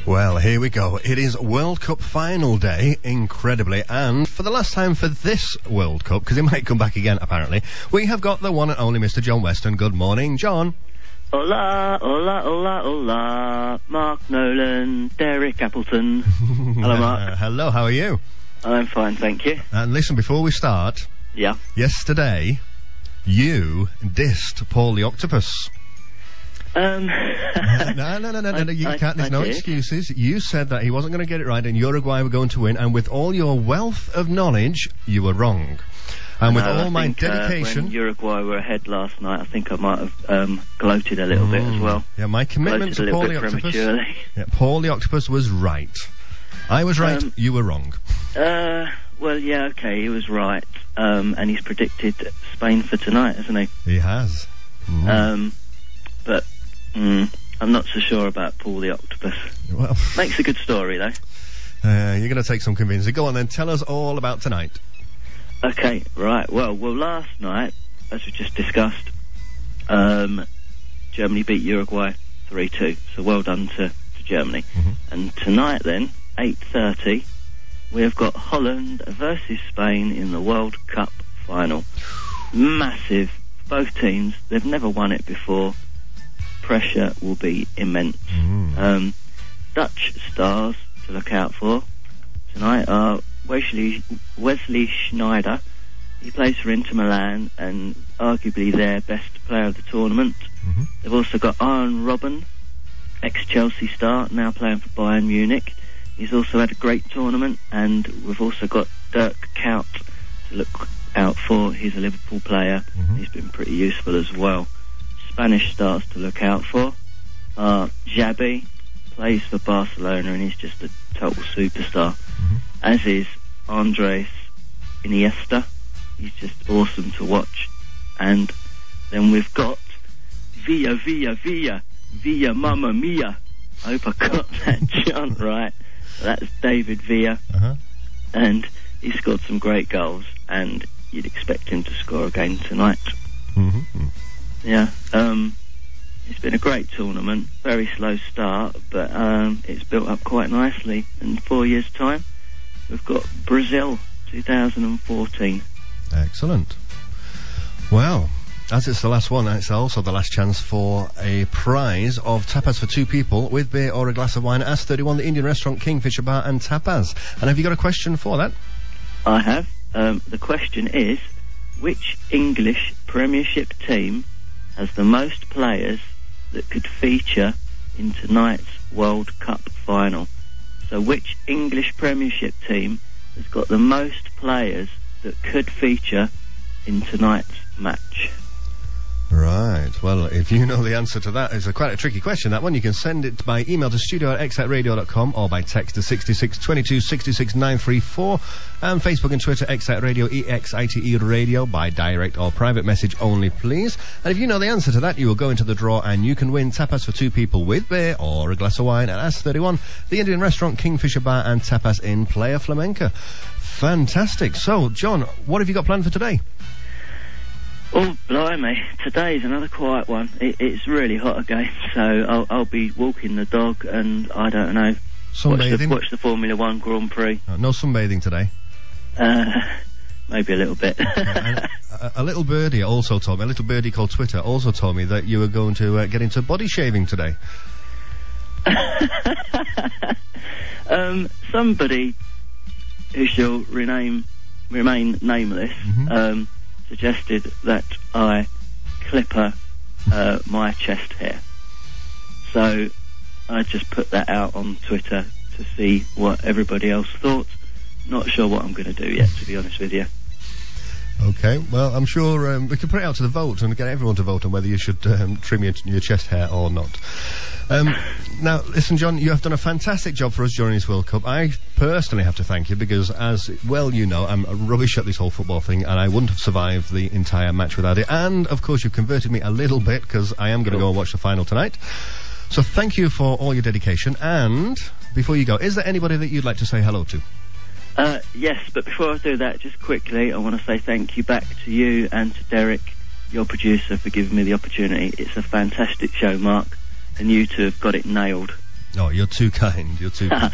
Well, here we go. It is World Cup final day, incredibly, and for the last time for this World Cup, because it might come back again, apparently, we have got the one and only Mr. John Weston. Good morning, John. Hola, hola, hola, hola. Mark Nolan, Derek Appleton. Hello, Mark. Hello, how are you? I'm fine, thank you. And listen, before we start, Yeah. yesterday, you dissed Paul the Octopus. No, you can't. There's no excuses. You said that he wasn't going to get it right and Uruguay were going to win, and with all your wealth of knowledge, you were wrong. And with all my dedication... when Uruguay were ahead last night, I think I might have gloated a little bit as well. Yeah, my commitment to Paul the Octopus... Yeah, Paul the Octopus was right. I was right, you were wrong. Well, yeah, okay, he was right. And he's predicted Spain for tonight, hasn't he? He has. But... I'm not so sure about Paul the Octopus. Well, makes a good story, though. You're going to take some convincing. Go on then, tell us all about tonight. Okay, right. Well, last night, as we just discussed, Germany beat Uruguay 3-2. So well done to Germany. Mm-hmm. And tonight, then, 8:30, we have got Holland versus Spain in the World Cup final. Massive. Both teams. They've never won it before. Pressure will be immense. Dutch stars to look out for tonight are Wesley Sneijder. He plays for Inter Milan and arguably their best player of the tournament. They've also got Arjen Robben, ex-Chelsea star, now playing for Bayern Munich. He's also had a great tournament, and we've also got Dirk Kuyt to look out for. He's a Liverpool player. He's been pretty useful as well. Spanish stars to look out for are Xavi, plays for Barcelona and he's just a total superstar, as is Andres Iniesta. He's just awesome to watch. And then we've got Villa Mamma Mia. I hope I got that chant right. That's David Villa, and he scored some great goals, and you'd expect him to score again tonight. Yeah, it's been a great tournament, very slow start, but it's built up quite nicely. In 4 years' time, we've got Brazil 2014. Excellent. Well, as it's the last one, it's also the last chance for a prize of tapas for two people with beer or a glass of wine at S31, the Indian restaurant, Kingfisher Bar and Tapas. And have you got a question for that? I have. The question is, which English Premiership team has the most players that could feature in tonight's World Cup final? So which English Premiership team has got the most players that could feature in tonight's match? Right, well, if you know the answer to that, it's quite a tricky question, that one. You can send it by email to studio@exiteradio.com or by text to 6622 66934, and Facebook and Twitter, Excite Radio, EXITE Radio, by direct or private message only, please. And if you know the answer to that, you will go into the draw and you can win tapas for two people with beer or a glass of wine at S31, the Indian restaurant, Kingfisher Bar and Tapas in Playa Flamenca. Fantastic. So, John, what have you got planned for today? Oh, blimey. Today's another quiet one. It's really hot again, so I'll be walking the dog and, I don't know, watch the Formula 1 Grand Prix. No sunbathing today? Maybe a little bit. A little birdie also told me, a little birdie called Twitter also told me that you were going to get into body shaving today. Somebody who shall remain nameless, suggested that I clipper my chest hair. So I just put that out on Twitter to see what everybody else thought. Not sure what I'm going to do yet, to be honest with you. Okay, well, I'm sure we can put it out to the vote and get everyone to vote on whether you should trim your chest hair or not. Now, listen, John, you have done a fantastic job for us during this World Cup. I personally have to thank you because, as well you know, I'm rubbish at this whole football thing and I wouldn't have survived the entire match without it. And, of course, you've converted me a little bit because I am going to go and watch the final tonight. So thank you for all your dedication. And before you go, is there anybody that you'd like to say hello to? Yes, but before I do that, just quickly, I want to say thank you back to you and to Derek, your producer, for giving me the opportunity. It's a fantastic show, Mark, and you two have got it nailed. Oh, you're too kind. You're too kind.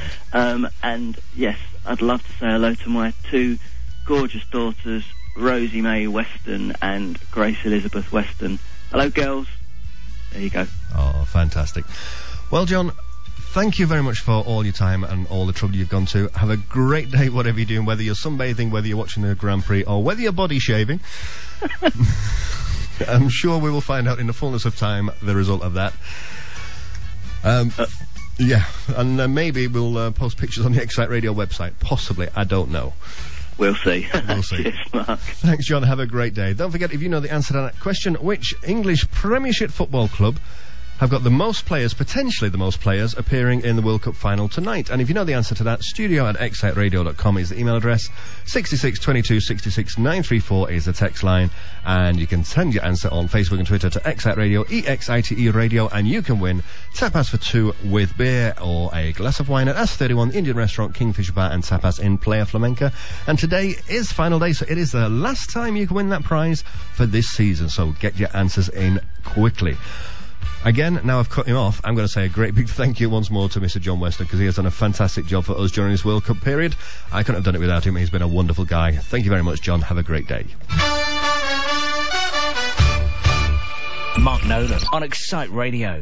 And yes, I'd love to say hello to my two gorgeous daughters, Rosie Mae Weston and Grace Elizabeth Weston. Hello, girls. There you go. Oh, fantastic. Well, John, thank you very much for all your time and all the trouble you've gone to. Have a great day, whatever you're doing, whether you're sunbathing, whether you're watching the Grand Prix, or whether you're body shaving. I'm sure we will find out in the fullness of time the result of that. Yeah, and maybe we'll post pictures on the Excite Radio website. Possibly, I don't know. We'll see. We'll see. Cheers, Mark. Thanks, John. Have a great day. Don't forget, if you know the answer to that question, which English Premiership football club have got the most players, potentially the most players, appearing in the World Cup final tonight? And if you know the answer to that, studio@exciteradio.com is the email address, 66 22 66 934 is the text line, and you can send your answer on Facebook and Twitter to Excite Radio, EXITE Radio, and you can win tapas for two with beer or a glass of wine at S31 Indian Restaurant, Kingfisher Bar and Tapas in Playa Flamenca. And today is final day, so it is the last time you can win that prize for this season, so get your answers in quickly. Again, now I've cut him off, I'm going to say a great big thank you once more to Mr. John Weston, because he has done a fantastic job for us during this World Cup period. I couldn't have done it without him. He's been a wonderful guy. Thank you very much, John. Have a great day. Mark Nolan on Excite Radio.